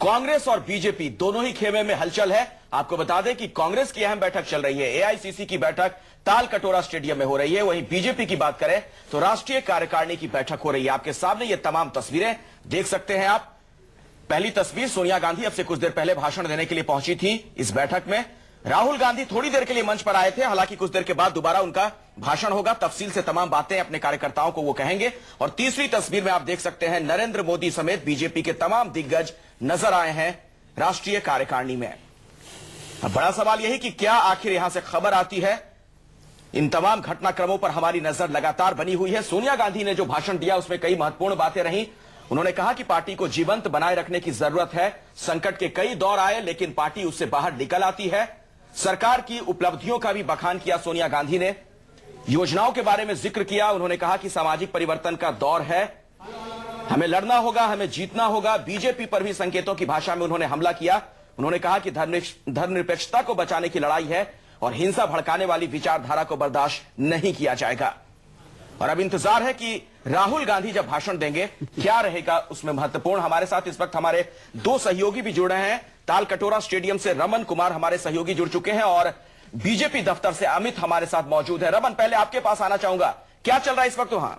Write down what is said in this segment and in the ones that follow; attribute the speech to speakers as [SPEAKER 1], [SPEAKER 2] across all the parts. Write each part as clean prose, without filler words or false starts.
[SPEAKER 1] कांग्रेस और बीजेपी दोनों ही खेमे में हलचल है। आपको बता दें कि कांग्रेस की अहम बैठक चल रही है। एआईसीसी की बैठक ताल कटोरा स्टेडियम में हो रही है। वहीं बीजेपी की बात करें तो राष्ट्रीय कार्यकारिणी की बैठक हो रही है। आपके सामने ये तमाम तस्वीरें देख सकते हैं आप। पहली तस्वीर, सोनिया गांधी अब से कुछ देर पहले भाषण देने के लिए पहुंची थी इस बैठक में। राहुल गांधी थोड़ी देर के लिए मंच पर आए थे, हालांकि कुछ देर के बाद दोबारा उनका भाषण होगा। तफसील से तमाम बातें अपने कार्यकर्ताओं को वो कहेंगे। और तीसरी तस्वीर में आप देख सकते हैं नरेंद्र मोदी समेत बीजेपी के तमाम दिग्गज नजर आए हैं राष्ट्रीय कार्यकारिणी में। अब बड़ा सवाल यही कि क्या आखिर यहां से खबर आती है। इन तमाम घटनाक्रमों पर हमारी नजर लगातार बनी हुई है। सोनिया गांधी ने जो भाषण दिया उसमें कई महत्वपूर्ण बातें रहीं। उन्होंने कहा कि पार्टी को जीवंत बनाए रखने की जरूरत है। संकट के कई दौर आए लेकिन पार्टी उससे बाहर निकल आती है। सरकार की उपलब्धियों का भी बखान किया सोनिया गांधी ने। योजनाओं के बारे में जिक्र किया। उन्होंने कहा कि सामाजिक परिवर्तन का दौर है, हमें लड़ना होगा, हमें जीतना होगा। बीजेपी पर भी संकेतों की भाषा में उन्होंने हमला किया। उन्होंने कहा कि धर्मनिरपेक्षता को बचाने की लड़ाई है और हिंसा भड़काने वाली विचारधारा को बर्दाश्त नहीं किया जाएगा। और अब इंतजार है कि राहुल गांधी जब भाषण देंगे क्या रहेगा उसमें महत्वपूर्ण। हमारे साथ इस वक्त हमारे दो सहयोगी भी जुड़ रहे हैं। ताल कटोरा स्टेडियम से रमन कुमार हमारे सहयोगी जुड़ चुके हैं और बीजेपी दफ्तर से अमित हमारे साथ मौजूद है। रमन, पहले आपके पास आना चाहूंगा, क्या चल रहा है इस वक्त वहां?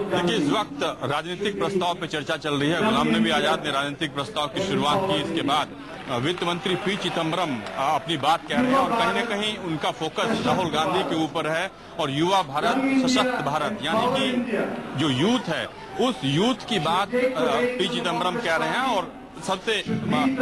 [SPEAKER 2] देखिए, इस वक्त राजनीतिक प्रस्ताव पे चर्चा चल रही है। गुलाम नबी आजाद ने राजनीतिक प्रस्ताव की शुरुआत की। इसके बाद वित्त मंत्री पी चिदम्बरम अपनी बात कह रहे हैं और कहीं न कहीं उनका फोकस राहुल गांधी के ऊपर है और युवा भारत, सशक्त भारत, यानी कि जो यूथ है उस यूथ की बात पी चिदम्बरम कह रहे हैं। और सबसे इसमें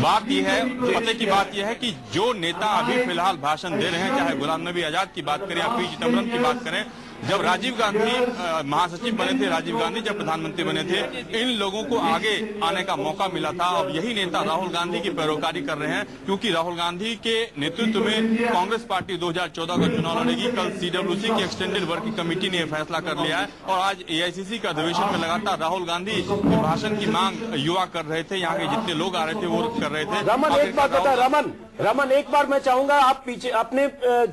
[SPEAKER 2] बात यह है, पते की बात यह है कि जो नेता अभी फिलहाल भाषण दे रहे हैं, चाहे गुलाम नबी आजाद की बात करें या पी चिदम्बरम की बात करें, जब राजीव गांधी महासचिव बने थे, राजीव गांधी जब प्रधानमंत्री बने थे, इन लोगों को आगे आने का मौका मिला था। अब यही नेता राहुल गांधी की पैरोकारी कर रहे हैं क्योंकि राहुल गांधी के नेतृत्व में कांग्रेस पार्टी 2014 का चुनाव लड़ेगी। कल सीडब्ल्यूसी की एक्सटेंडेड वर्किंग कमेटी ने यह फैसला कर लिया है और आज एआईसीसी का अधिवेशन में लगातार राहुल गांधी भाषण की मांग युवा कर रहे थे। यहाँ के जितने लोग आ रहे थे वो कर रहे थे।
[SPEAKER 3] रमन, एक बात बता, रमन एक बार मैं चाहूंगा आप पीछे अपने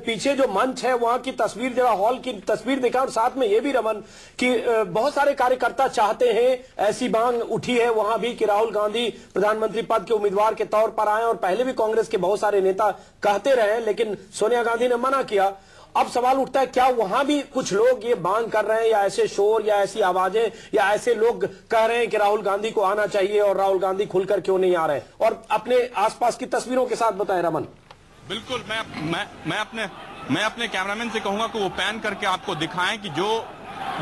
[SPEAKER 3] पीछे जो मंच है वहां की तस्वीर, जरा हॉल की तस्वीर दिखा। और साथ में ये भी रमन कि बहुत सारे कार्यकर्ता चाहते हैं, ऐसी मांग उठी है वहां भी कि राहुल गांधी प्रधानमंत्री पद के उम्मीदवार के तौर पर आए और पहले भी कांग्रेस के बहुत सारे नेता कहते रहे लेकिन सोनिया गांधी ने मना किया। अब सवाल उठता है क्या वहां भी कुछ लोग ये मांग कर रहे हैं या ऐसे शोर या ऐसी आवाजें या ऐसे लोग कह रहे हैं कि राहुल गांधी को आना चाहिए और राहुल गांधी खुलकर क्यों नहीं आ रहे हैं? और अपने आसपास की तस्वीरों के साथ बताएं रमन।
[SPEAKER 2] बिल्कुल, मैं अपने कैमरामैन से कहूंगा कि वो पैन करके आपको दिखाएं कि जो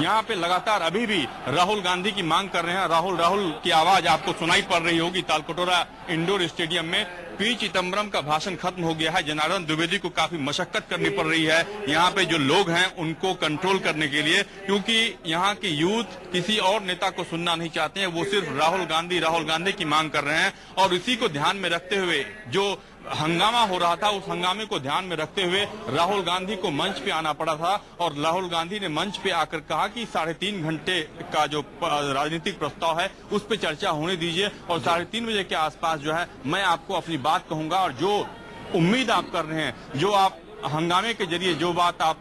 [SPEAKER 2] यहाँ पे लगातार अभी भी राहुल गांधी की मांग कर रहे हैं। राहुल की आवाज आपको सुनाई पड़ रही होगी ताल कटोरा इंडोर स्टेडियम में। पी चिदम्बरम का भाषण खत्म हो गया है। जनार्दन द्विवेदी को काफी मशक्कत करनी पड़ रही है यहाँ पे जो लोग हैं उनको कंट्रोल करने के लिए, क्योंकि यहाँ के यूथ किसी और नेता को सुनना नहीं चाहते हैं। वो सिर्फ राहुल गांधी की मांग कर रहे हैं। और इसी को ध्यान में रखते हुए जो हंगामा हो रहा था, उस हंगामे को ध्यान में रखते हुए राहुल गांधी को मंच पे आना पड़ा था। और राहुल गांधी ने मंच पे आकर कहा कि 3.5 घंटे का जो राजनीतिक प्रस्ताव है उस पे चर्चा होने दीजिए और 3:30 बजे के आसपास जो है मैं आपको अपनी बात कहूंगा। और जो उम्मीद आप कर रहे हैं, जो आप हंगामे के जरिए जो बात आप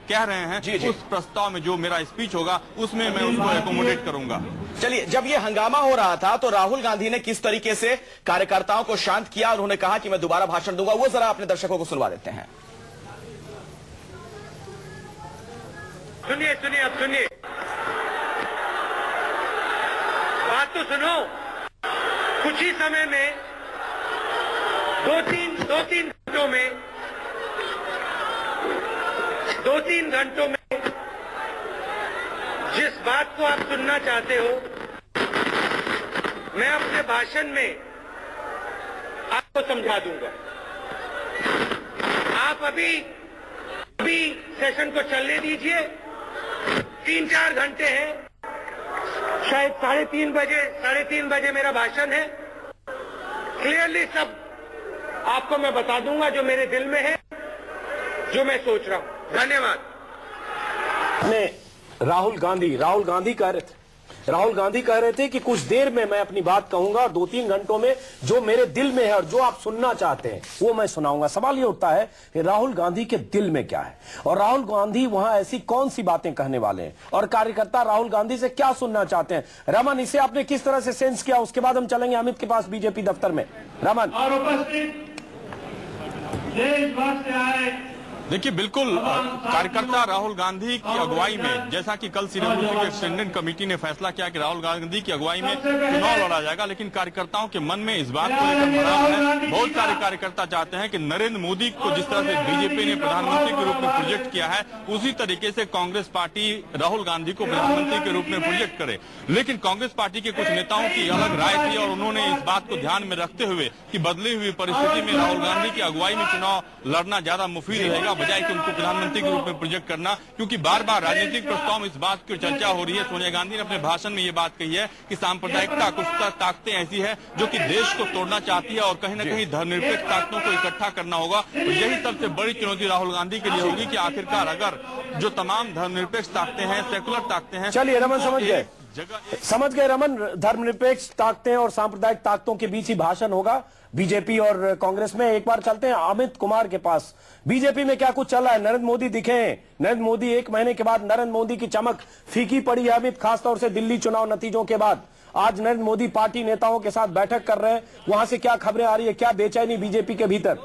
[SPEAKER 2] कह रहे हैं, उस प्रस्ताव में जो मेरा स्पीच होगा उसमें मैं उसको एकोमोडेट करूंगा।
[SPEAKER 1] चलिए, जब ये हंगामा हो रहा था तो राहुल गांधी ने किस तरीके से कार्यकर्ताओं को शांत किया? उन्होंने कहा कि मैं दोबारा भाषण दूंगा, वो जरा अपने दर्शकों को सुनवा देते हैं।
[SPEAKER 4] सुनिए, अब सुनिए, बात तो सुनो। कुछ ही समय में दो तीन घंटों में जिस बात को आप सुनना चाहते हो मैं अपने भाषण में आपको समझा दूंगा। आप अभी सेशन को चलने दीजिए। 3-4 घंटे हैं, शायद 3:30 बजे मेरा भाषण है। क्लियरली सब आपको मैं बता दूंगा जो मेरे दिल में है, जो मैं सोच रहा हूं। धन्यवाद।
[SPEAKER 3] राहुल गांधी कह रहे थे राहुल गांधी कह रहे थे कि कुछ देर में मैं अपनी बात कहूंगा और 2-3 घंटों में जो मेरे दिल में है और जो आप सुनना चाहते हैं वो मैं सुनाऊंगा। सवाल ये उठता है कि राहुल गांधी के दिल में क्या है और राहुल गांधी वहां ऐसी कौन सी बातें कहने वाले हैं और कार्यकर्ता राहुल गांधी से क्या सुनना चाहते हैं। रमन, इसे आपने किस तरह से सेंस किया? उसके बाद हम चलेंगे अमित के पास बीजेपी दफ्तर में। रमन।
[SPEAKER 4] और उपस्थित देशभर से आए
[SPEAKER 2] देखिए, बिल्कुल कार्यकर्ता राहुल गांधी की अगुवाई में, जैसा कि कल सीरमपुर की स्टैंडिंग कमेटी ने फैसला किया कि राहुल गांधी की अगुवाई में चुनाव लड़ा जाएगा, लेकिन कार्यकर्ताओं के मन में इस बात को लेकर भ्रम है। बहुत सारे कार्यकर्ता चाहते हैं कि नरेंद्र मोदी को जिस तरह से बीजेपी ने प्रधानमंत्री के रूप में प्रोजेक्ट किया है, उसी तरीके से कांग्रेस पार्टी राहुल गांधी को प्रधानमंत्री के रूप में प्रोजेक्ट करे। लेकिन कांग्रेस पार्टी के कुछ नेताओं की अलग राय थी और उन्होंने इस बात को ध्यान में रखते हुए कि बदली हुई परिस्थिति में राहुल गांधी की अगुवाई में चुनाव लड़ना ज्यादा मुफीद रहेगा बजाय कि उनको प्रधानमंत्री के रूप में प्रोजेक्ट करना, क्योंकि बार बार राजनीतिक प्रस्ताव में इस बात की चर्चा हो रही है। सोनिया गांधी ने अपने भाषण में ये बात कही है कि सांप्रदायिकता कुछ ताकतें ऐसी है जो कि देश को तोड़ना चाहती है और कहीं न कहीं धर्मनिरपेक्ष ताकतों को इकट्ठा करना होगा। और यही सबसे बड़ी चुनौती राहुल गांधी के लिए होगी कि आखिरकार अगर जो तमाम धर्मनिरपेक्ष ताकतें हैं, सेकुलर ताकतें हैं।
[SPEAKER 3] चलिए रमन, समझ गए रमन, धर्मनिरपेक्ष ताकतें और सांप्रदायिक ताकतों के बीच ही भाषण होगा बीजेपी और कांग्रेस में। एक बार चलते हैं अमित कुमार के पास। बीजेपी में क्या कुछ चल रहा है? नरेंद्र मोदी दिखे हैं, नरेंद्र मोदी, 1 महीने के बाद नरेंद्र मोदी की चमक फीकी पड़ी है अमित, खासतौर से दिल्ली चुनाव नतीजों के बाद। आज नरेंद्र मोदी पार्टी नेताओं के साथ बैठक कर रहे हैं, वहां से क्या खबरें आ रही है? क्या बेचैनी बीजेपी के भीतर?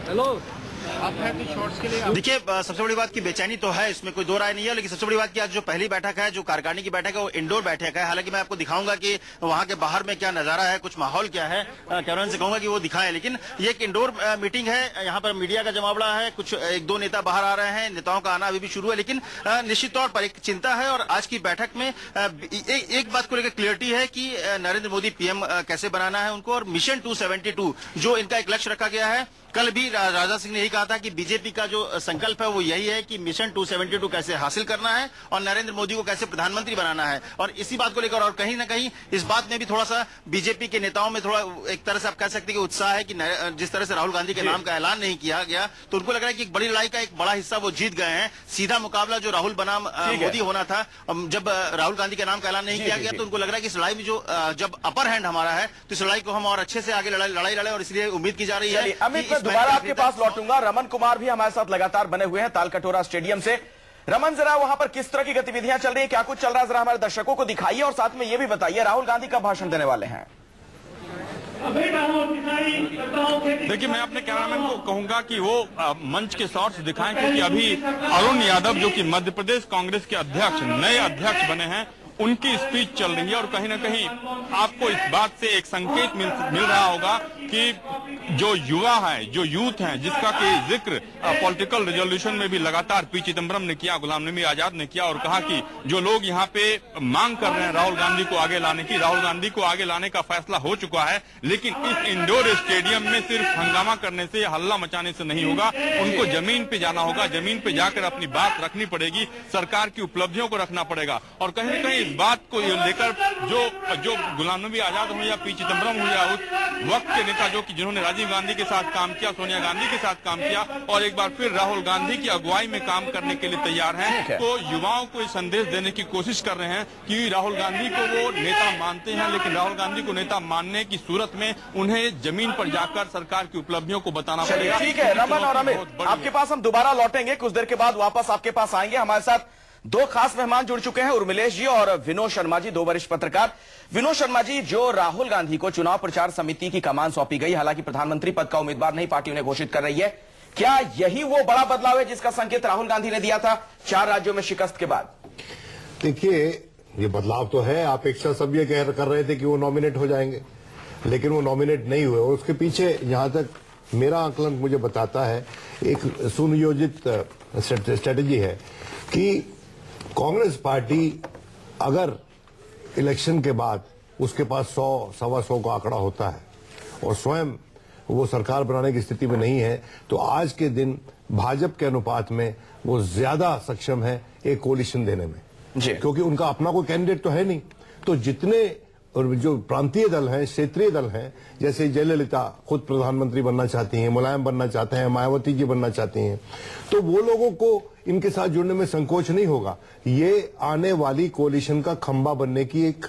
[SPEAKER 5] हेलो, देखिए, सबसे बड़ी बात की बेचैनी तो है, इसमें कोई दो राय नहीं है, लेकिन सबसे बड़ी बात की आज जो पहली बैठक है, जो कार्यकारिणी की बैठक है, वो इंडोर बैठक है। हालांकि मैं आपको दिखाऊंगा कि वहां के बाहर में क्या नजारा है, कुछ माहौल क्या है, कैमरामैन से कहूंगा कि वो दिखाएं। लेकिन ये एक इंडोर मीटिंग है, यहाँ पर मीडिया का जमावड़ा है, कुछ 1-2 नेता बाहर आ रहे हैं, नेताओं का आना अभी भी शुरू है, लेकिन निश्चित तौर पर एक चिंता है। और आज की बैठक में एक बात को लेकर क्लियरिटी है कि नरेंद्र मोदी पीएम कैसे बनाना है उनको, और मिशन 272 जो इनका एक लक्ष्य रखा गया है। कल भी राजनाथ सिंह ने यही कहा था कि बीजेपी का जो संकल्प है वो यही है कि मिशन 272 कैसे हासिल करना है और नरेंद्र मोदी को कैसे प्रधानमंत्री बनाना है। और इसी बात को लेकर और कहीं ना कहीं इस बात में भी थोड़ा सा बीजेपी के नेताओं में थोड़ा एक तरह से आप कह सकते हैं कि उत्साह है कि जिस तरह से राहुल गांधी के नाम का ऐलान नहीं किया गया, तो उनको लग रहा है कि एक बड़ी लड़ाई का एक बड़ा हिस्सा वो जीत गए हैं। सीधा मुकाबला जो राहुल बनाम मोदी होना था, जब राहुल गांधी के नाम का ऐलान नहीं किया गया, तो उनको लग रहा है कि इस लड़ाई में जो जब अपर हैंड हमारा है, तो इस लड़ाई को हम और अच्छे से आगे लड़ाई लड़े, और इसलिए उम्मीद की जा रही है।
[SPEAKER 1] अमित, मैं दोबारा आपके पास लौटूंगा। रमन कुमार भी हमारे साथ लगातार बने हुए हैं तालकटोरा स्टेडियम से। रमन, जरा वहां पर किस तरह की गतिविधियां चल रही है, क्या कुछ चल रहा है, जरा हमारे दर्शकों को दिखाइए और साथ में यह भी बताइए राहुल गांधी कब भाषण देने वाले हैं?
[SPEAKER 2] देखिए, मैं अपने कैमरामैन को कहूंगा कि वो मंच के शॉट्स दिखाएं, क्योंकि अभी अरुण यादव जो कि मध्य प्रदेश कांग्रेस के अध्यक्ष, नए अध्यक्ष बने हैं, उनकी स्पीच चल रही है। और कहीं ना कहीं आपको इस बात से एक संकेत मिल रहा होगा कि जो युवा है, जो यूथ है, जिसका कि जिक्र पॉलिटिकल रेजोल्यूशन में भी लगातार पी चिदम्बरम ने किया, गुलाम नबी आजाद ने किया, और कहा कि जो लोग यहाँ पे मांग कर रहे हैं राहुल गांधी को आगे लाने की, राहुल गांधी को आगे लाने का फैसला हो चुका है। लेकिन इस इंडोर स्टेडियम में सिर्फ हंगामा करने से, हल्ला मचाने से नहीं होगा, उनको जमीन पे जाना होगा, जमीन पे जाकर अपनी बात रखनी पड़ेगी, सरकार की उपलब्धियों को रखना पड़ेगा। और कहीं न कहीं इस बात को लेकर जो गुलाम नबी आजाद हो या पी चिदम्बरम हो या उस वक्त के नेता जो कि जिन्होंने राजीव गांधी के साथ काम किया, सोनिया गांधी के साथ काम किया, और एक बार फिर राहुल गांधी की अगुवाई में काम करने के लिए तैयार हैं, तो युवाओं को ये संदेश देने की कोशिश कर रहे हैं कि राहुल गांधी को वो नेता मानते हैं, लेकिन राहुल गांधी को नेता मानने की सूरत में उन्हें जमीन पर जाकर सरकार की उपलब्धियों को बताना पड़ेगा।
[SPEAKER 1] ठीक है रमन और अमित, आपके पास हम दोबारा लौटेंगे, कुछ देर के बाद वापस आपके पास आएंगे। हमारे साथ 2 खास मेहमान जुड़ चुके हैं, उर्मिलेश जी और विनोद शर्मा जी, 2 वरिष्ठ पत्रकार। विनोद शर्मा जी, जो राहुल गांधी को चुनाव प्रचार समिति की कमान सौंपी गई, हालांकि प्रधानमंत्री पद का उम्मीदवार नहीं पार्टी उन्हें घोषित कर रही है, क्या यही वो बड़ा बदलाव है जिसका संकेत राहुल गांधी ने दिया था 4 राज्यों में शिकस्त के बाद?
[SPEAKER 6] देखिए, ये बदलाव तो है। आप एक साथ सब ये कर रहे थे कि वो नॉमिनेट हो जाएंगे, लेकिन वो नॉमिनेट नहीं हुए, और उसके पीछे जहां तक मेरा आकलन मुझे बताता है, एक सुनियोजित स्ट्रेटेजी है कि कांग्रेस पार्टी अगर इलेक्शन के बाद उसके पास 100-125 का आंकड़ा होता है और स्वयं वो सरकार बनाने की स्थिति में नहीं है, तो आज के दिन भाजपा के अनुपात में वो ज्यादा सक्षम है एक कोलिशन देने में, क्योंकि उनका अपना कोई कैंडिडेट तो है नहीं। तो जितने और जो प्रांतीय दल हैं, क्षेत्रीय दल हैं, जैसे जयललिता खुद प्रधानमंत्री बनना चाहती हैं, मुलायम बनना चाहते हैं, मायावती जी बनना चाहती हैं, तो वो लोगों को इनके साथ जुड़ने में संकोच नहीं होगा। ये आने वाली कोalition का खंबा बनने की एक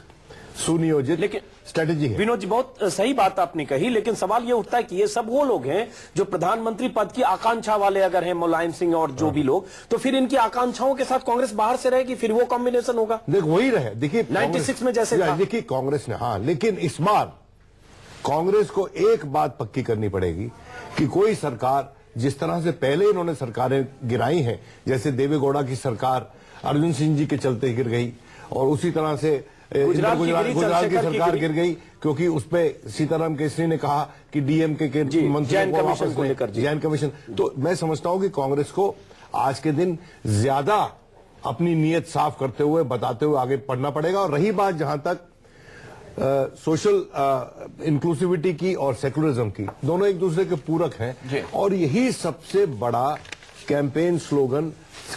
[SPEAKER 6] सुनियोजित स्ट्रेटेजी है।
[SPEAKER 3] विनोद जी, बहुत सही बात आपने कही, लेकिन सवाल ये उठता है कि ये सब वो लोग हैं जो प्रधानमंत्री पद की आकांक्षा वाले अगर हैं, मुलायम सिंह और जो भी लोग, तो फिर इनकी आकांक्षाओं के साथ कांग्रेस बाहर से रहेगी, फिर वो कॉम्बिनेशन होगा।
[SPEAKER 6] देख वही रहे, देखिए
[SPEAKER 3] 96 में जैसे था।
[SPEAKER 6] देखिए कांग्रेस ने, हाँ, लेकिन इस बार कांग्रेस को एक बात पक्की करनी पड़ेगी कि कोई सरकार, जिस तरह से पहले इन्होंने सरकारें गिराई हैं, जैसे देवेगौड़ा की सरकार अर्जुन सिंह जी के चलते गिर गई, और उसी तरह से गुजरात की सरकार गिर गई क्योंकि उसपे सीताराम केसरी ने कहा कि डीएमके के मंत्रियों को वापस लेकर जैन कमीशन। तो मैं समझता हूं कि कांग्रेस को आज के दिन ज्यादा अपनी नीयत साफ करते हुए, बताते हुए आगे बढ़ना पड़ेगा। और रही बात जहां तक सोशल इंक्लूसिविटी की और सेकुलरिज्म की, दोनों एक दूसरे के पूरक हैं, और यही सबसे बड़ा कैंपेन स्लोगन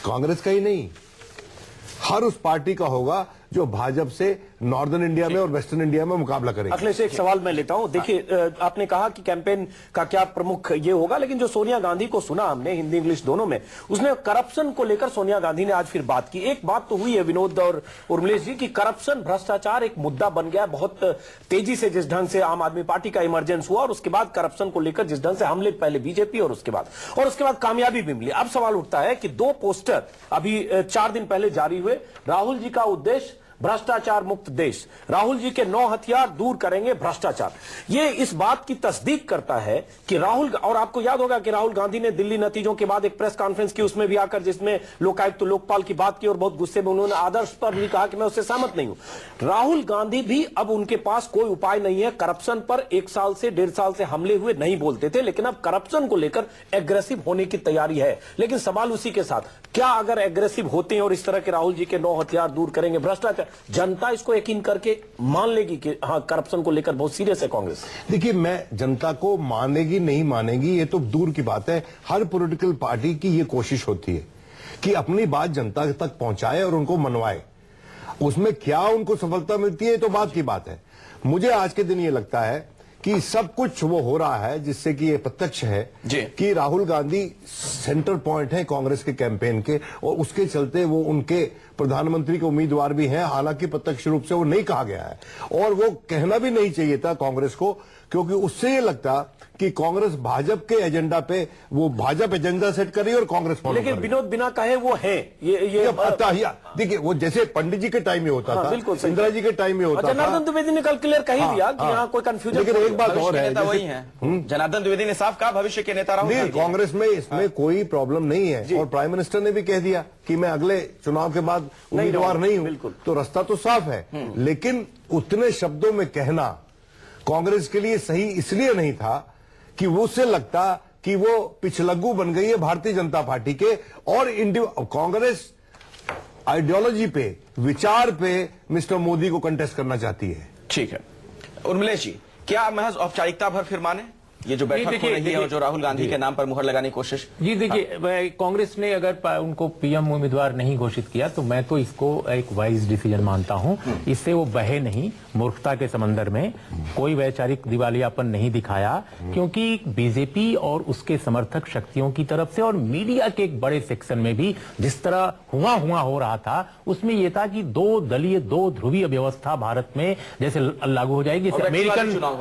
[SPEAKER 6] कांग्रेस का ही नहीं, हर उस पार्टी का होगा जो भाजपा से नॉर्दर्न इंडिया में और वेस्टर्न इंडिया में मुकाबला करेगी।
[SPEAKER 3] अखिलेश, एक सवाल मैं लेता हूं। देखिए, आपने कहा कि कैंपेन का क्या प्रमुख ये होगा, लेकिन जो सोनिया गांधी को सुना हमने हिंदी इंग्लिश दोनों में, उसने करप्शन को लेकर सोनिया गांधी ने आज फिर बात की। एक बात तो हुई है विनोद और उर्मिलेश जी, कि करप्शन, भ्रष्टाचार एक मुद्दा बन गया बहुत तेजी से, जिस ढंग से आम आदमी पार्टी का इमरजेंस हुआ, और उसके बाद करप्शन को लेकर जिस ढंग से हमले, पहले बीजेपी और उसके बाद कामयाबी भी मिली। अब सवाल उठता है कि 2 पोस्टर अभी 4 दिन पहले जारी हुए, राहुल जी का उद्देश्य भ्रष्टाचार मुक्त देश, राहुल जी के 9 हथियार दूर करेंगे भ्रष्टाचार। ये इस बात की तस्दीक करता है कि राहुल, और आपको याद होगा कि राहुल गांधी ने दिल्ली नतीजों के बाद एक प्रेस कॉन्फ्रेंस की, उसमें भी आकर जिसमें लोकायुक्त तो लोकपाल की बात की और बहुत गुस्से में उन्होंने आदर्श पर भी कहा कि मैं उससे सहमत नहीं हूं। राहुल गांधी भी अब उनके पास कोई उपाय नहीं है। करप्शन पर 1 साल से 1.5 साल से हमले हुए नहीं बोलते थे, लेकिन अब करप्शन को लेकर एग्रेसिव होने की तैयारी है। लेकिन सवाल उसी के साथ, क्या अगर एग्रेसिव होते हैं और इस तरह के राहुल जी के 9 हथियार दूर करेंगे भ्रष्टाचार, जनता इसको यकीन करके मान लेगी कि हाँ, करप्शन को लेकर बहुत सीरियस है कांग्रेस?
[SPEAKER 6] देखिए, मैं जनता को मानेगी नहीं मानेगी ये तो दूर की बात है। हर पॉलिटिकल पार्टी की ये कोशिश होती है कि अपनी बात जनता तक पहुंचाए और उनको मनवाए। उसमें क्या उनको सफलता मिलती है तो बात की बात है। मुझे आज के दिन ये लगता है कि सब कुछ वो हो रहा है जिससे कि ये प्रत्यक्ष है कि राहुल गांधी सेंटर पॉइंट है कांग्रेस के कैंपेन के, और उसके चलते वो उनके प्रधानमंत्री के उम्मीदवार भी हैं। हालांकि प्रत्यक्ष रूप से वो नहीं कहा गया है, और वो कहना भी नहीं चाहिए था कांग्रेस को, क्योंकि उससे ये लगता कि कांग्रेस भाजपा के एजेंडा पे, वो भाजपा एजेंडा सेट कर रही है और कांग्रेस फॉलो कर रही है।
[SPEAKER 3] लेकिन विनोद बिना कहे वो है ये
[SPEAKER 6] देखिए, वो जैसे पंडित जी के टाइम में होता था, इंदिरा जी के टाइम में होता था।
[SPEAKER 3] जनार्दन द्विवेदी ने कल क्लियर कह ही दिया कि यहाँ कोई कंफ्यूजन।
[SPEAKER 6] लेकिन एक बात और है,
[SPEAKER 1] वही है जनार्दन द्विवेदी ने साफ कहा भविष्य के नेता राहुल गांधी।
[SPEAKER 6] कांग्रेस में इसमें कोई प्रॉब्लम नहीं है, और प्राइम मिनिस्टर ने भी कह दिया कि मैं अगले चुनाव के बाद उम्मीदवार नहीं हूं, तो रास्ता तो साफ है। लेकिन उतने शब्दों में कहना कांग्रेस के लिए सही इसलिए नहीं था कि वो उससे लगता कि वो पिछलग्गू बन गई है भारतीय जनता पार्टी के, और कांग्रेस आइडियोलॉजी पे, विचार पे मिस्टर मोदी को कंटेस्ट करना चाहती है।
[SPEAKER 1] ठीक है उर्मिलेश जी, क्या महज औपचारिकता भर फिर माने ये जो बैठक हो रही है और जो राहुल गांधी के नाम पर मुहर लगाने की कोशिश?
[SPEAKER 7] जी देखिए, कांग्रेस ने अगर उनको पीएम उम्मीदवार नहीं घोषित किया तो मैं तो इसको एक वाइज डिसीजन मानता हूं। इससे वो बहे नहीं, मूर्खता के समंदर में कोई वैचारिक दिवालियापन नहीं दिखाया, क्योंकि बीजेपी और उसके समर्थक शक्तियों की तरफ से और मीडिया के एक बड़े सेक्शन में भी जिस तरह हुआ हो रहा था, उसमें यह था कि 2 दलीय 2 ध्रुवीय व्यवस्था भारत में जैसे लागू हो जाएगी, जैसे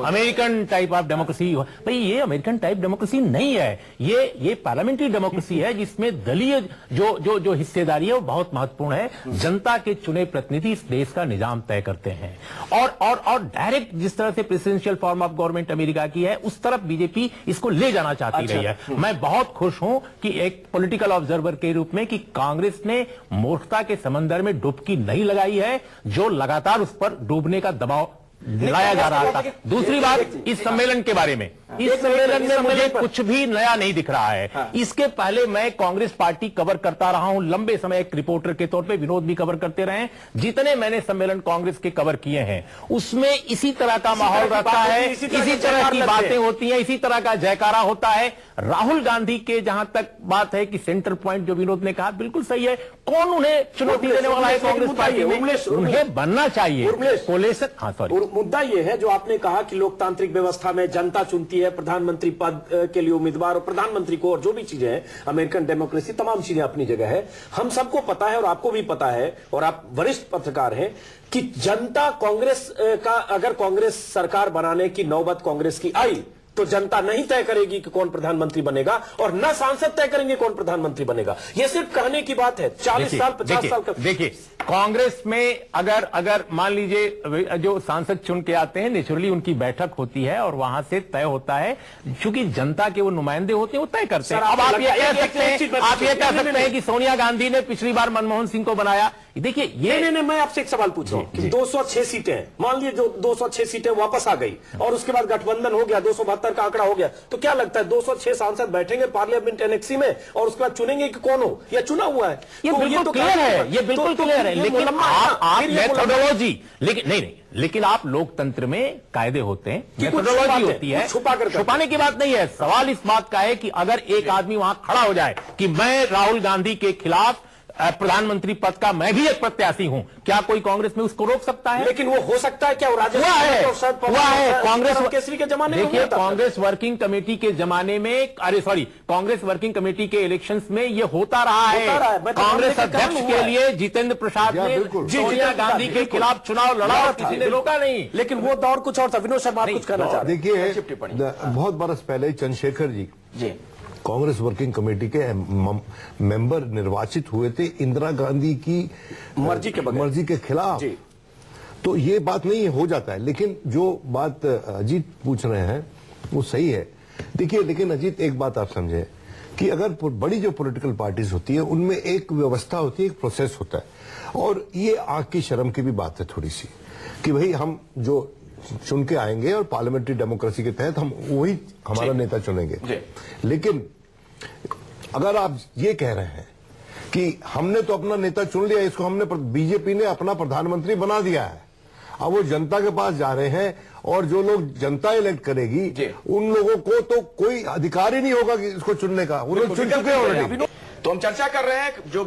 [SPEAKER 7] अमेरिकन टाइप ऑफ डेमोक्रेसी। ये अमेरिकन टाइप डेमोक्रेसी नहीं है, ये पार्लियामेंटरी डेमोक्रेसी है जिसमें दलीय जो हिस्सेदारी है वो बहुत महत्वपूर्ण है। जनता के चुने प्रतिनिधि इस देश का निजाम तय करते हैं, और डायरेक्ट जिस तरह से presidential form of government America की है उस तरफ बीजेपी इसको ले जाना चाहती रही है। मैं बहुत खुश हूं कि एक पॉलिटिकल ऑब्जर्वर के रूप में कि कांग्रेस ने मूर्खता के समंदर में डुबकी नहीं लगाई है, जो लगातार उस पर डूबने का दबाव लाया जा रहा था। दूसरी बात, इस सम्मेलन के बारे में, इस सम्मेलन में मुझे कुछ भी नया नहीं दिख रहा है। इसके पहले मैं कांग्रेस पार्टी कवर करता रहा हूं लंबे समय, एक रिपोर्टर के तौर पे, विनोद भी कवर करते रहे। जितने मैंने सम्मेलन कांग्रेस के कवर किए हैं उसमें इसी तरह का माहौल रहता है, इसी तरह की बातें होती हैं, इसी तरह का जयकारा होता है। राहुल गांधी के जहां तक बात है कि सेंटर पॉइंट जो विनोद ने कहा बिल्कुल सही है, कौन उन्हें चुनौती देने वाला है कांग्रेस पार्टी में? उन्हें बनना चाहिए कोलेशन। हाँ सॉरी,
[SPEAKER 3] मुद्दा ये है जो आपने कहा कि लोकतांत्रिक व्यवस्था में जनता चुनती है प्रधानमंत्री पद के लिए उम्मीदवार और प्रधानमंत्री को, और जो भी चीजें हैं, अमेरिकन डेमोक्रेसी, तमाम चीजें अपनी जगह है। हम सबको पता है और आपको भी पता है, और आप वरिष्ठ पत्रकार हैं, कि जनता कांग्रेस का, अगर कांग्रेस सरकार बनाने की नौबत कांग्रेस की आई तो जनता नहीं तय करेगी कि कौन प्रधानमंत्री बनेगा, और न सांसद तय करेंगे कौन प्रधानमंत्री बनेगा। यह सिर्फ कहने की बात है। 40 साल 50 साल का
[SPEAKER 7] देखिए, कांग्रेस में अगर मान लीजिए जो सांसद चुन के आते हैं, नेचुरली उनकी बैठक होती है और वहां से तय होता है, क्योंकि जनता के वो नुमाइंदे होते हैं, वो तय करते हैं। अब आप ये कह सकते हैं कि सोनिया गांधी ने पिछली बार मनमोहन सिंह को बनाया। देखिए, ये
[SPEAKER 3] नहीं, मैं आपसे एक सवाल पूछ रहा हूं कि 206 सीटें हैं, मान लीजिए जो 206 सीटें वापस आ गई और उसके बाद गठबंधन हो गया, 272 का आंकड़ा हो गया, तो क्या लगता है 206 सांसद बैठेंगे पार्लियामेंट एनेक्सी में और उसके बाद चुनेंगे कि कौन हो, या चुना हुआ है?
[SPEAKER 7] ये बिल्कुल क्लियर है, ये बिल्कुल क्लियर है। लेकिन आप मेथोडोलॉजी, लेकिन नहीं, लेकिन आप लोकतंत्र में कायदे होते हैं, मेथोडोलॉजी होती है, छुपाने की बात नहीं है। सवाल इस बात का है कि अगर एक आदमी वहां खड़ा हो जाए कि मैं राहुल गांधी के खिलाफ प्रधानमंत्री पद का मैं भी एक प्रत्याशी हूं, क्या कोई कांग्रेस में उसको रोक सकता है?
[SPEAKER 3] लेकिन वो हो सकता है क्या? हुआ है
[SPEAKER 7] कांग्रेस
[SPEAKER 3] केसरी के जमाने में।
[SPEAKER 7] देखिए, कांग्रेस वर्किंग कमेटी के जमाने में, कांग्रेस वर्किंग कमेटी के इलेक्शंस में ये होता रहा है। कांग्रेस अध्यक्ष के लिए जितेंद्र प्रसाद ने सोनिया गांधी के खिलाफ चुनाव लड़ा और किसी ने रोका नहीं।
[SPEAKER 3] लेकिन वो दौर कुछ और था। विनोद शर्मा कुछ कहना चाह रहे हैं।
[SPEAKER 6] देखिए, बहुत बरस पहले चंद्रशेखर जी कांग्रेस वर्किंग कमेटी के मेंबर निर्वाचित हुए थे इंदिरा गांधी की मर्जी के खिलाफ। तो ये बात नहीं हो जाता है। लेकिन जो बात अजीत पूछ रहे हैं वो सही है। देखिए, लेकिन अजीत, एक बात आप समझे कि अगर बड़ी जो पॉलिटिकल पार्टीज होती है उनमें एक व्यवस्था होती है, एक प्रोसेस होता है, और ये आंख की शर्म की भी बात है थोड़ी सी कि भाई हम जो चुन के आएंगे और पार्लियामेंट्री डेमोक्रेसी के तहत हम वही हमारा नेता चुनेंगे। लेकिन अगर आप ये कह रहे हैं कि हमने तो अपना नेता चुन लिया, इसको हमने बीजेपी ने अपना प्रधानमंत्री बना दिया है, अब वो जनता के पास जा रहे हैं और जो लोग जनता इलेक्ट करेगी उन लोगों को तो कोई अधिकार ही नहीं होगा कि इसको चुनने का, वो लोग चुन चुके ऑलरेडी।
[SPEAKER 1] तो हम चर्चा कर रहे हैं जो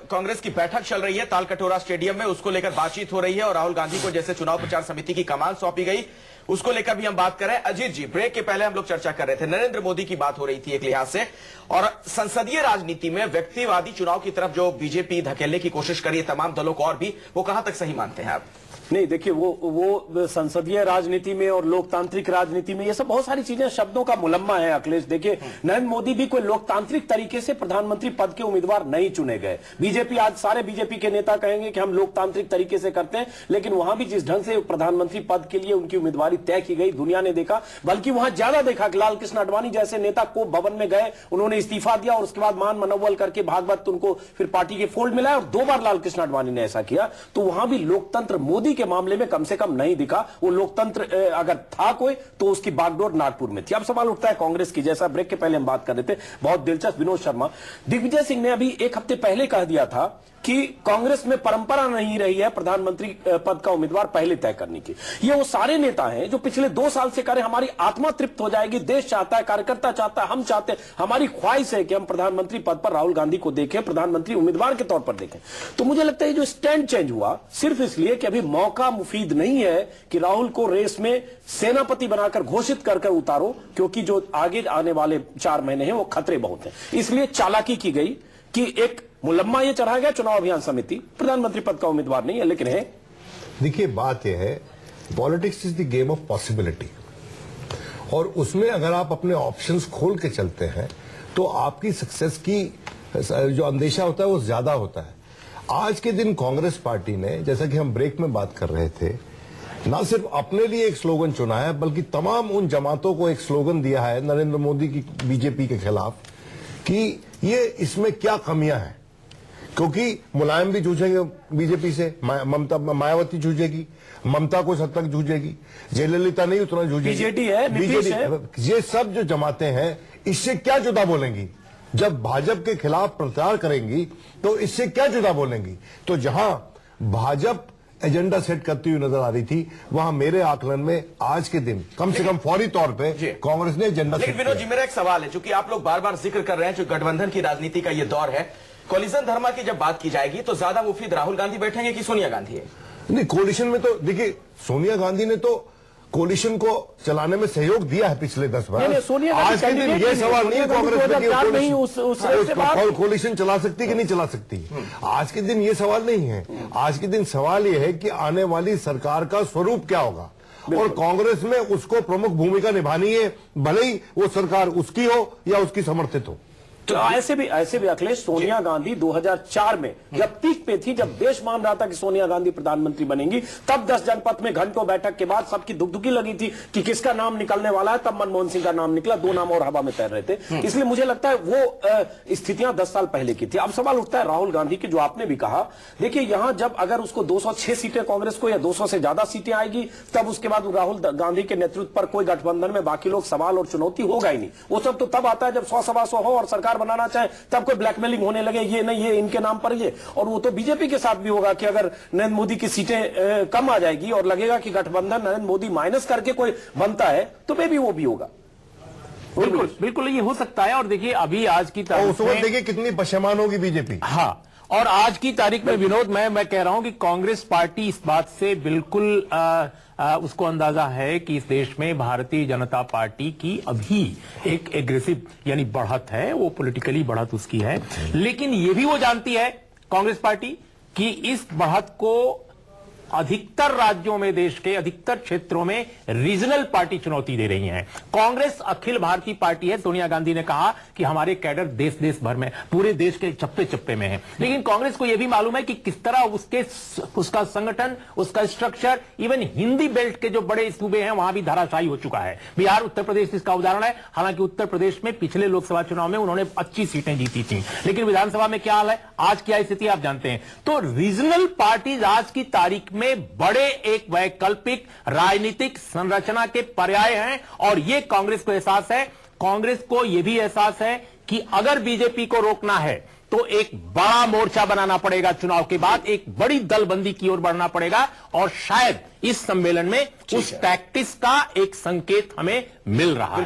[SPEAKER 1] कांग्रेस की बैठक चल रही है तालकटोरा स्टेडियम में, उसको लेकर बातचीत हो रही है और राहुल गांधी को जैसे चुनाव प्रचार समिति की कमान सौंपी गई उसको लेकर भी हम बात कर रहे हैं। अजीत जी, ब्रेक के पहले हम लोग चर्चा कर रहे थे, नरेंद्र मोदी की बात हो रही थी एक लिहाज से, और संसदीय राजनीति में व्यक्तिवादी चुनाव की तरफ जो बीजेपी धकेलने की कोशिश करी है तमाम दलों को, और भी वो कहां तक सही मानते हैं आप?
[SPEAKER 3] नहीं, देखिए, वो संसदीय राजनीति में और लोकतांत्रिक राजनीति में ये सब बहुत सारी चीजें शब्दों का मुलम्मा है अखिलेश। देखिए, नरेंद्र मोदी भी कोई लोकतांत्रिक तरीके से प्रधानमंत्री पद के उम्मीदवार नहीं चुने गए। बीजेपी, आज सारे बीजेपी के नेता कहेंगे कि हम लोकतांत्रिक तरीके से करते हैं, लेकिन वहां भी जिस ढंग से प्रधानमंत्री पद के लिए उनकी उम्मीदवारी तय की गई, दुनिया ने देखा, बल्कि वहां ज्यादा देखा कि लाल कृष्ण आडवाणी जैसे नेता को भवन में गए, उन्होंने इस्तीफा दिया और उसके बाद मान मनोबल करके भागवत उनको फिर पार्टी के फोल्ड मिला, और 2 बार लाल कृष्ण आडवाणी ने ऐसा किया। तो वहां भी लोकतंत्र मोदी के मामले में कम से कम नहीं दिखा। वो लोकतंत्र अगर था कोई तो उसकी बागडोर नागपुर में थी। अब सवाल उठता है कांग्रेस की, जैसा ब्रेक के पहले हम बात कर रहे थे, बहुत दिलचस्प। विनोद शर्मा, दिग्विजय सिंह ने अभी 1 हफ्ते पहले कह दिया था कि कांग्रेस में परंपरा नहीं रही है प्रधानमंत्री पद का उम्मीदवार पहले तय करने की। ये वो सारे नेता हैं जो पिछले 2 साल से कह रहे हमारी आत्मा तृप्त हो जाएगी, देश चाहता है, कार्यकर्ता चाहता है, हम चाहते हैं, हमारी ख्वाहिश है कि हम प्रधानमंत्री पद पर राहुल गांधी को देखें, प्रधानमंत्री उम्मीदवार के तौर पर देखें। तो मुझे लगता है जो स्टैंड चेंज हुआ सिर्फ इसलिए कि अभी मौका मुफीद नहीं है कि राहुल को रेस में सेनापति बनाकर घोषित कर उतारो, क्योंकि जो आगे आने वाले 4 महीने हैं वो खतरे बहुत हैं। इसलिए चालाकी की गई कि एक मुलम्मा ये चढ़ा गया चुनाव अभियान समिति, प्रधानमंत्री पद का उम्मीदवार नहीं है, लेकिन है।
[SPEAKER 6] देखिए, बात यह है, politics is the game of possibility, और उसमें अगर आप अपने ऑप्शंस खोल के चलते हैं तो आपकी सक्सेस की जो अंदेशा होता है वो ज्यादा होता है। आज के दिन कांग्रेस पार्टी ने, जैसा कि हम ब्रेक में बात कर रहे थे, ना सिर्फ अपने लिए एक स्लोगन चुना है बल्कि तमाम उन जमातों को एक स्लोगन दिया है नरेंद्र मोदी की बीजेपी के खिलाफ कि ये इसमें क्या कमियां हैं। क्योंकि मुलायम भी जूझेंगे बीजेपी से, ममता मायावती जूझेगी, ममता कुछ हद तक जूझेगी, जयललिता नहीं उतना जूझेगी,
[SPEAKER 3] बीजेडी है, नीतीश है।
[SPEAKER 6] ये सब जो जमातें हैं इससे क्या जुदा बोलेंगी? जब भाजपा के खिलाफ प्रचार करेंगी तो इससे क्या जुदा बोलेंगी? तो जहां भाजपा एजेंडा सेट करती हुई नजर आ रही थी, वहां मेरे आकलन में आज के दिन कम से कम फौरी तौर पे कांग्रेस ने एजेंडा सेट किया।
[SPEAKER 1] विनोद जी, मेरा एक सवाल है, चूंकि आप लोग बार बार जिक्र कर रहे हैं जो गठबंधन की राजनीति का ये दौर है, कोलिजन धर्मा की जब बात की जाएगी तो ज्यादा मुफीद राहुल गांधी बैठेंगे कि सोनिया गांधी है?
[SPEAKER 6] नहीं, कोalition में तो देखिए सोनिया गांधी ने तो कोalition को चलाने में सहयोग दिया है पिछले 10
[SPEAKER 3] नहीं,
[SPEAKER 6] वर्ष।
[SPEAKER 3] सोनिया गांधी
[SPEAKER 6] आज के दिन ये सवाल नहीं है कांग्रेस में कोalition चला सकती कि नहीं चला सकती, आज के दिन ये सवाल नहीं है। आज के दिन सवाल ये है कि आने वाली सरकार का स्वरूप क्या होगा, और कांग्रेस में उसको प्रमुख भूमिका निभानी है, भले ही वो सरकार उसकी हो या उसकी समर्थित हो।
[SPEAKER 3] तो ऐसे भी अखिलेश, सोनिया गांधी 2004 में जब पीक पे थी, जब देश मान रहा था कि सोनिया गांधी प्रधानमंत्री बनेंगी, तब 10 जनपद में घंटों बैठक के बाद सबकी दुखदुखी लगी थी कि किसका नाम निकलने वाला है। तब मनमोहन सिंह का नाम निकला, 2 नाम और हवा में तैर रहे थे। इसलिए मुझे लगता है वो स्थितियां 10 साल पहले की थी। अब सवाल उठता है राहुल गांधी की, जो आपने भी कहा। देखिए यहां जब अगर उसको 206 सीटें कांग्रेस को या 200 से ज्यादा सीटें आएगी, तब उसके बाद राहुल गांधी के नेतृत्व पर कोई गठबंधन में बाकी लोग सवाल और चुनौती होगा ही नहीं। वो सब तो तब आता है जब 100-125 हो और सरकार बनाना चाहे, तब कोई ब्लैकमेलिंग होने लगे, ये नहीं ये इनके नाम पर ये। और वो तो बीजेपी के साथ भी होगा कि अगर नरेंद्र मोदी की सीटें कम आ जाएगी और लगेगा कि गठबंधन नरेंद्र मोदी माइनस करके कोई बनता है, तो मे भी वो भी होगा।
[SPEAKER 7] बिल्कुल बिल्कुल ये हो सकता है। और देखिए अभी आज की तारीख
[SPEAKER 6] उस वक्त देखिए कितनी पशेमान होगी बीजेपी।
[SPEAKER 7] हाँ, और आज की तारीख में विनोद, मैं कह रहा हूं कि कांग्रेस पार्टी इस बात से बिल्कुल उसको अंदाजा है कि इस देश में भारतीय जनता पार्टी की अभी एक एग्रेसिव यानी बढ़त है, वो पॉलिटिकली बढ़त उसकी है। लेकिन ये भी वो जानती है कांग्रेस पार्टी कि इस बढ़त को अधिकतर राज्यों में, देश के अधिकतर क्षेत्रों में रीजनल पार्टी चुनौती दे रही हैं। कांग्रेस अखिल भारतीय पार्टी है। सोनिया गांधी ने कहा कि हमारे कैडर देश देश भर में, पूरे देश के चप्पे चप्पे में है। लेकिन कांग्रेस को यह भी मालूम है कि किस तरह उसका संगठन, उसका स्ट्रक्चर, इवन हिंदी बेल्ट के जो बड़े सूबे हैं वहां भी धराशायी हो चुका है। बिहार, उत्तर प्रदेश इसका उदाहरण है। हालांकि उत्तर प्रदेश में पिछले लोकसभा चुनाव में उन्होंने 25 सीटें जीती थी, लेकिन विधानसभा में क्या हाल है, आज क्या स्थिति आप जानते हैं। तो रीजनल पार्टीज आज की तारीख में बड़े एक वैकल्पिक राजनीतिक संरचना के पर्याय हैं, और यह कांग्रेस को एहसास है। कांग्रेस को यह भी एहसास है कि अगर बीजेपी को रोकना है तो एक बड़ा मोर्चा बनाना पड़ेगा, चुनाव के बाद एक बड़ी दलबंदी की ओर बढ़ना पड़ेगा, और शायद इस सम्मेलन में उस टैक्टिक्स का एक संकेत हमें मिल रहा है।